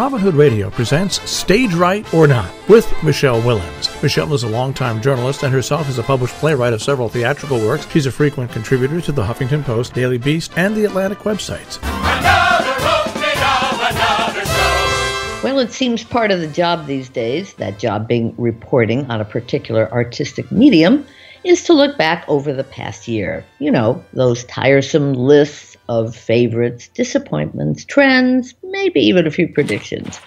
Robin Hood Radio presents Stage Right or Not with Michele Willens. Michele is a longtime journalist and herself is a published playwright of several theatrical works. She's a frequent contributor to the Huffington Post, Daily Beast, and the Atlantic websites. Well, it seems part of the job these days, that job being reporting on a particular artistic medium, is to look back over the past year. You know, those tiresome lists of favorites, disappointments, trends, maybe even a few predictions.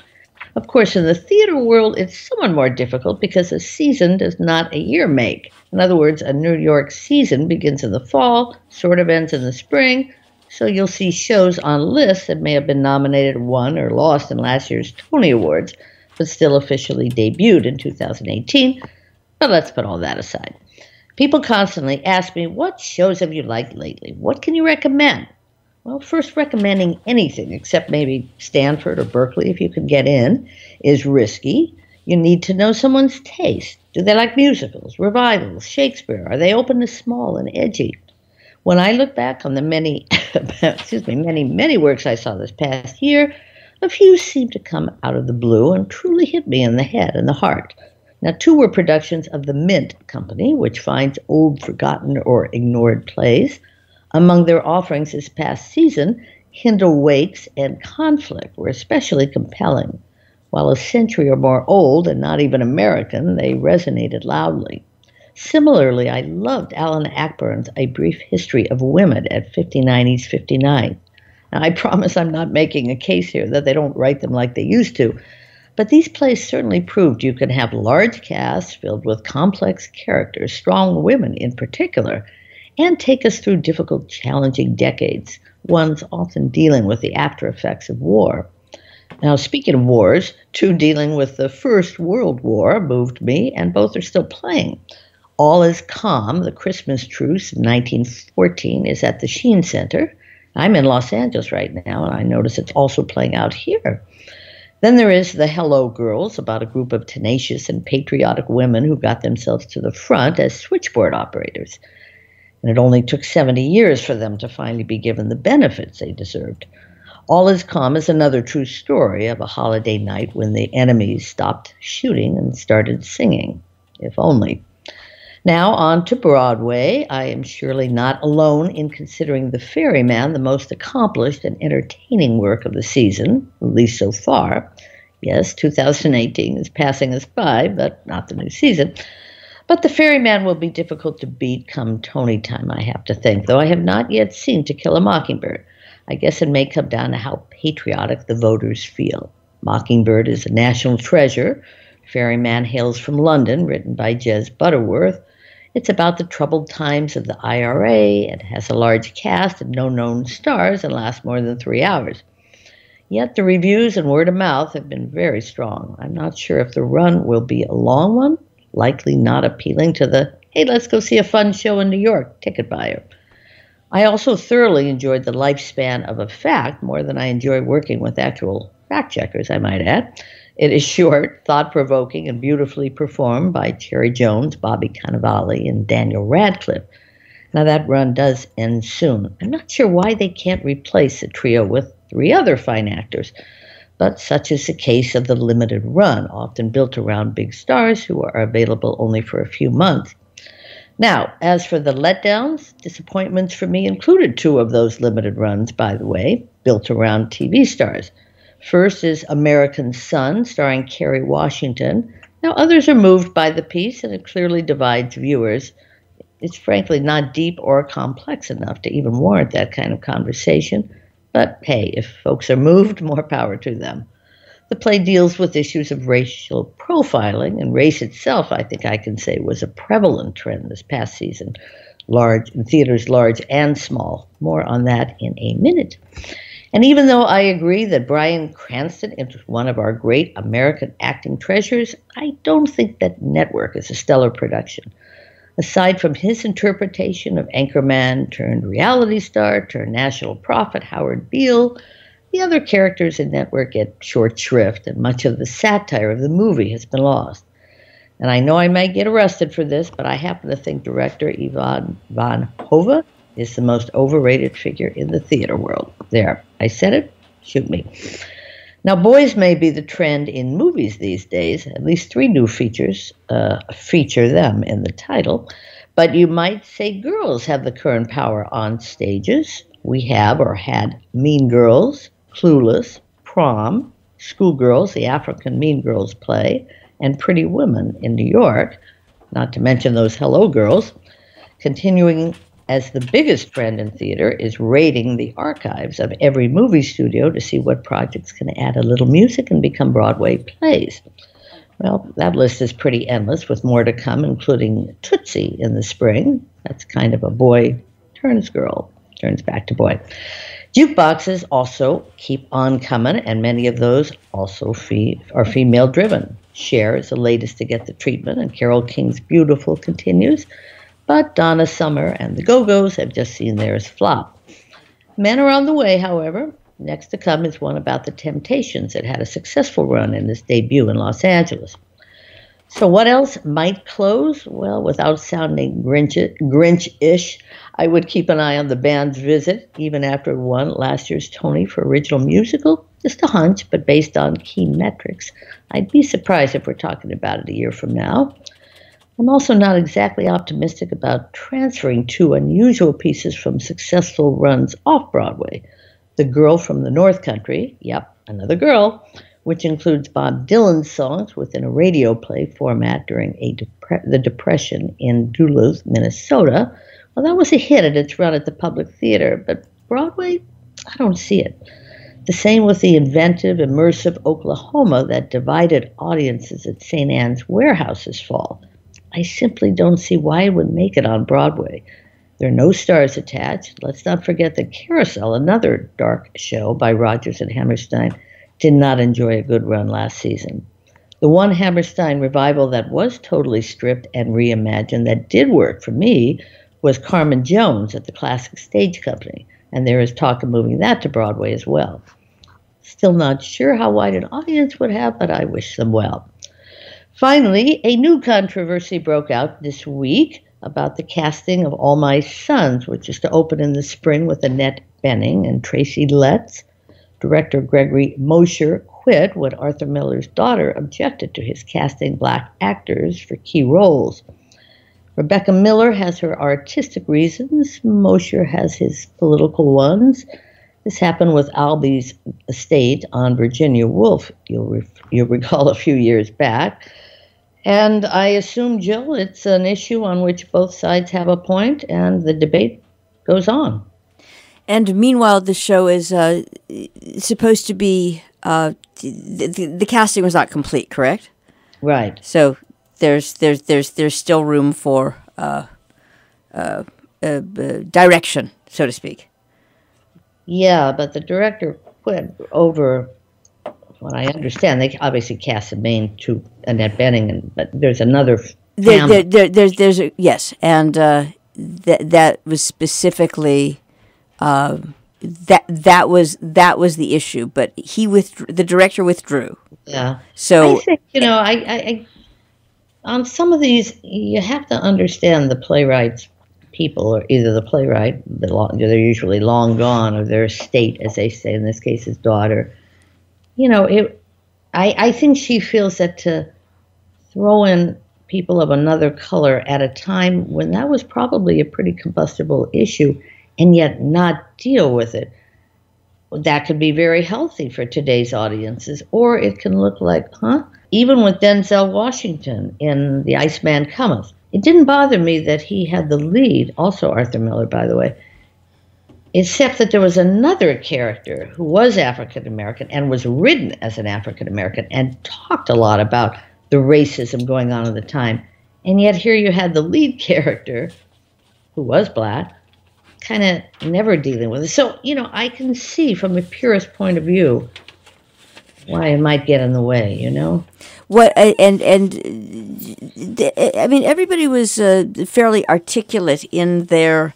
Of course, in the theater world, it's somewhat more difficult because a season does not a year make. In other words, a New York season begins in the fall, sort of ends in the spring, so you'll see shows on lists that may have been nominated, won, or lost in last year's Tony Awards, but still officially debuted in 2018. But let's put all that aside. People constantly ask me, what shows have you liked lately? What can you recommend? Well, first, recommending anything except maybe Stanford or Berkeley, if you can get in, is risky. You need to know someone's taste. Do they like musicals, revivals, Shakespeare? Are they open to small and edgy? When I look back on the many works I saw this past year, a few seem to come out of the blue and truly hit me in the head and the heart. Now, two were productions of the Mint Company, which finds old, forgotten, or ignored plays. Among their offerings this past season, Hindle Wakes and Conflict were especially compelling. While a century or more old and not even American, they resonated loudly. Similarly, I loved Alan Ayckbourn's A Brief History of Women at 59 East 59. Now, I promise I'm not making a case here that they don't write them like they used to, but these plays certainly proved you can have large casts filled with complex characters, strong women in particular, and take us through difficult, challenging decades, ones often dealing with the after effects of war. Now, speaking of wars, two dealing with the First World War moved me, and both are still playing. All Is Calm, the Christmas Truce of 1914, is at the Sheen Center. I'm in Los Angeles right now, and I notice it's also playing out here. Then there is The Hello Girls, about a group of tenacious and patriotic women who got themselves to the front as switchboard operators. And it only took 70 years for them to finally be given the benefits they deserved. All Is Calm is another true story of a holiday night when the enemies stopped shooting and started singing, if only. Now on to Broadway. I am surely not alone in considering The Ferryman the most accomplished and entertaining work of the season, at least so far. Yes, 2018 is passing us by, but not the new season. But The Ferryman will be difficult to beat come Tony time, I have to think, though I have not yet seen To Kill a Mockingbird. I guess it may come down to how patriotic the voters feel. Mockingbird is a national treasure. Ferryman hails from London, written by Jez Butterworth. It's about the troubled times of the IRA. It has a large cast and no known stars and lasts more than 3 hours. Yet the reviews and word of mouth have been very strong. I'm not sure if the run will be a long one, likely not appealing to the, hey, let's go see a fun show in New York ticket buyer. I also thoroughly enjoyed the lifespan of a fact more than I enjoy working with actual fact checkers, I might add. It is short, thought-provoking, and beautifully performed by Cherry Jones, Bobby Cannavale, and Daniel Radcliffe. Now, that run does end soon. I'm not sure why they can't replace the trio with 3 other fine actors, but such is the case of the limited run, often built around big stars who are available only for a few months. Now, as for the letdowns, disappointments for me included 2 of those limited runs, by the way, built around TV stars. First is American Son, starring Kerry Washington. Now, others are moved by the piece, and it clearly divides viewers. It's frankly not deep or complex enough to even warrant that kind of conversation. But hey, if folks are moved, more power to them. The play deals with issues of racial profiling, and race itself, I think I can say, was a prevalent trend this past season, in theaters large and small. More on that in a minute. And even though I agree that Bryan Cranston is one of our great American acting treasures, I don't think that Network is a stellar production. Aside from his interpretation of anchorman turned reality star turned national prophet Howard Beale, the other characters in Network get short shrift, and much of the satire of the movie has been lost. And I know I might get arrested for this, but I happen to think director Ivan Van Hove is the most overrated figure in the theater world. There, I said it, shoot me. Now, boys may be the trend in movies these days. At least 3 new features feature them in the title. But you might say girls have the current power on stages. We have or had Mean Girls, Clueless, Prom, Schoolgirls, the African Mean Girls play, and Pretty Women in New York, not to mention those Hello Girls. Continuing as the biggest trend in theater is raiding the archives of every movie studio to see what projects can add a little music and become Broadway plays. Well, that list is pretty endless, with more to come, including Tootsie in the spring. That's kind of a boy turns girl, turns back to boy. Jukeboxes also keep on coming, and many of those also are female-driven. Cher is the latest to get the treatment, and Carole King's Beautiful continues. But Donna Summer and the Go-Go's have just seen theirs flop. Men are on the way, however. Next to come is one about the Temptations that had a successful run in its debut in Los Angeles. So what else might close? Well, without sounding Grinch-ish, I would keep an eye on the band's visit, even after it won last year's Tony for Original Musical. Just a hunch, but based on key metrics. I'd be surprised if we're talking about it a year from now. I'm also not exactly optimistic about transferring 2 unusual pieces from successful runs off Broadway. The Girl from the North Country, yep, another girl, which includes Bob Dylan's songs within a radio play format during the Depression in Duluth, Minnesota. Well, that was a hit at its run at the Public Theater, but Broadway, I don't see it. The same with the inventive, immersive Oklahoma that divided audiences at St. Anne's Warehouse this fall. I simply don't see why it would make it on Broadway. There are no stars attached. Let's not forget that Carousel, another dark show by Rodgers and Hammerstein, did not enjoy a good run last season. The one Hammerstein revival that was totally stripped and reimagined that did work for me was Carmen Jones at the Classic Stage Company, and there is talk of moving that to Broadway as well. Still not sure how wide an audience would have, but I wish them well. Finally, a new controversy broke out this week about the casting of All My Sons, which is to open in the spring with Annette Bening and Tracy Letts. Director Gregory Mosher quit when Arthur Miller's daughter objected to his casting black actors for key roles. Rebecca Miller has her artistic reasons. Mosher has his political ones. This happened with Albie's estate on Virginia Woolf, you'll recall a few years back. And I assume, Jill, it's an issue on which both sides have a point, and the debate goes on. And meanwhile, the show is supposed to be the casting was not complete, correct? Right. So there's still room for direction, so to speak. Yeah, but the director quit over what I understand. They obviously cast the main 2, Annette Bening, but there's another. There's a, yes, and that was specifically that was the issue. But the director withdrew. Yeah. So I think I on some of these you have to understand the playwright's people, or either the playwright, they're usually long gone, or their estate, as they say, in this case, his daughter. I think she feels that to throw in people of another color at a time when that was probably a pretty combustible issue, and yet not deal with it, that could be very healthy for today's audiences, or it can look like, even with Denzel Washington in The Iceman Cometh. It didn't bother me that he had the lead, also Arthur Miller, by the way, except that there was another character who was African-American and was written as an African-American and talked a lot about the racism going on at the time. And yet here you had the lead character, who was black, kind of never dealing with it. So, I can see from a purist point of view why it might get in the way, What I mean, everybody was fairly articulate in their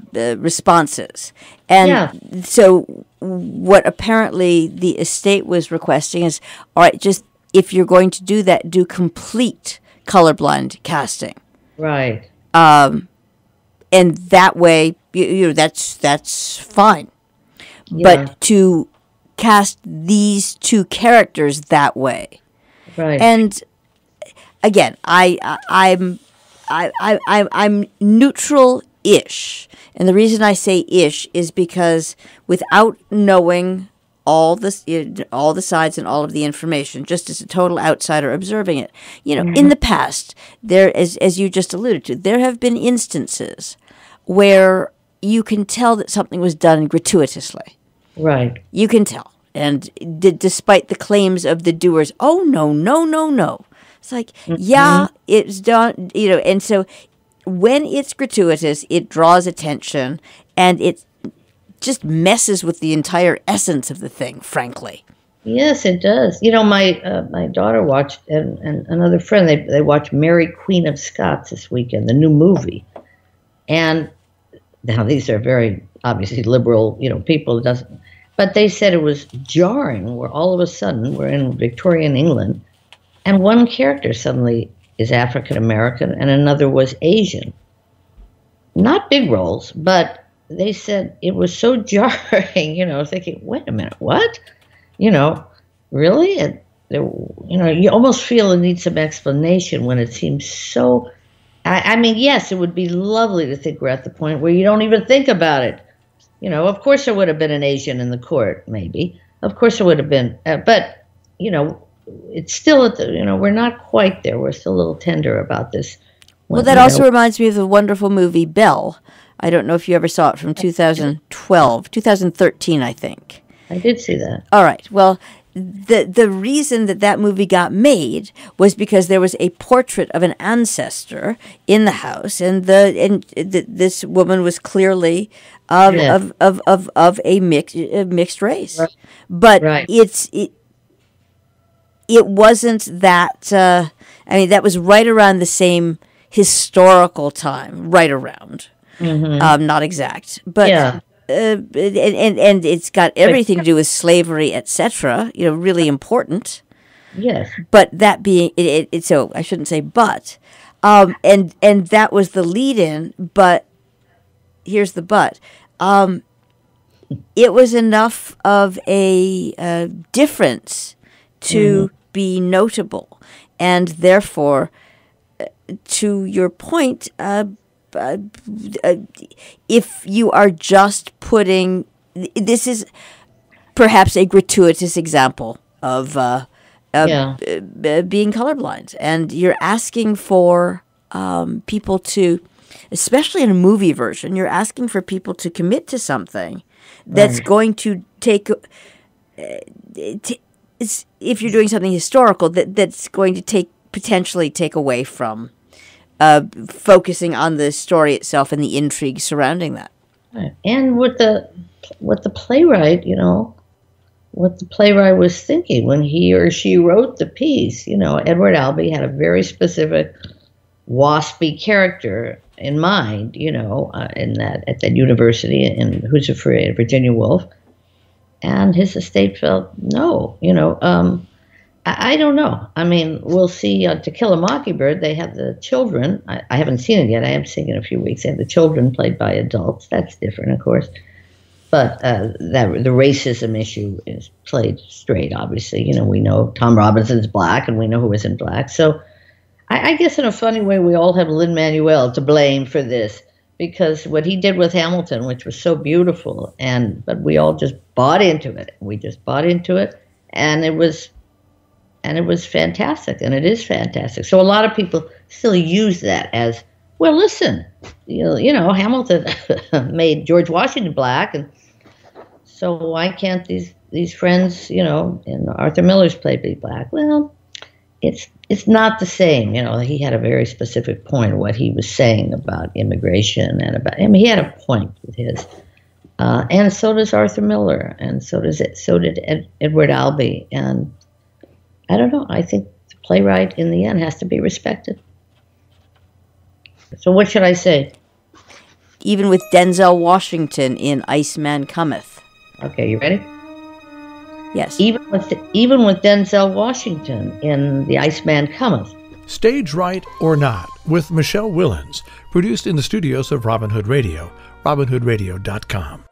responses, and so what apparently the estate was requesting is, all right, just if you're going to do that, do complete colorblind casting, right? And that way, that's fine, Yeah. but to cast these two characters that way. Right. And again, I'm neutral-ish. And the reason I say ish is because without knowing all the sides and all of the information, just as a total outsider observing it, in the past, there, as you just alluded to, there have been instances where you can tell that something was done gratuitously. Right. You can tell. And despite the claims of the doers, oh, no, no, no, no. It's like, yeah, it's done, and so when it's gratuitous, it draws attention, and it just messes with the entire essence of the thing, frankly. Yes, it does. My daughter watched, and another friend, they watched Mary, Queen of Scots this weekend, the new movie. And now these are very obviously liberal, people. But they said it was jarring where all of a sudden we're in Victorian England, and one character suddenly is African American and another was Asian. Not big roles, but they said it was so jarring, thinking, wait a minute, what? Really? And you almost feel it needs some explanation when it seems so. I mean, yes, it would be lovely to think we're at the point where you don't even think about it. Of course there would have been an Asian in the court, maybe. Of course there would have been, but it's still at the, we're not quite there. We're still a little tender about this. Well, that also reminds me of the wonderful movie Belle. I don't know if you ever saw it, from 2013, I think. I did see that. All right. Well, the reason that movie got made was because there was a portrait of an ancestor in the house, and this woman was clearly of a mixed race. Right. But right. It wasn't that. That was right around the same historical time, right around. Mm-hmm. Not exact, but. Yeah. And it's got everything to do with slavery, etc. Really important. Yes. But that being it, so I shouldn't say but, and that was the lead-in. But here's the but. It was enough of a difference to be notable, and therefore, to your point. If you are just putting, this is perhaps a gratuitous example of being colorblind, and you're asking for people to, especially in a movie version, you're asking for people to commit to something that's going to take. If you're doing something historical, that's going to potentially take away from. Focusing on the story itself and the intrigue surrounding that, and what the playwright, what the playwright was thinking when he or she wrote the piece. Edward Albee had a very specific waspy character in mind. In that at that university in Who's Afraid of Virginia Woolf, and his estate felt no. I don't know. I mean, we'll see. To Kill a Mockingbird, they have the children. I haven't seen it yet. I am seeing it in a few weeks. They have the children played by adults. That's different, of course. But the racism issue is played straight, obviously. We know Tom Robinson's black, and we know who isn't black. So I guess in a funny way, we all have Lin-Manuel to blame for this, because what he did with Hamilton, which was so beautiful, but we all just bought into it. We just bought into it, and it was fantastic, and it is fantastic. So a lot of people still use that as, well, listen, Hamilton made George Washington black, and so why can't these friends, in Arthur Miller's play be black? Well, it's not the same. He had a very specific point of what he was saying about immigration and about. He had a point with his, and so does Arthur Miller, and so did Edward Albee, and. I don't know. I think the playwright in the end has to be respected. So what should I say? Even with Denzel Washington in Iceman Cometh. Okay, you ready? Yes. Even with Denzel Washington in The Iceman Cometh. Stage Right or Not with Michele Willens, produced in the studios of Robin Hood Radio, robinhoodradio.com.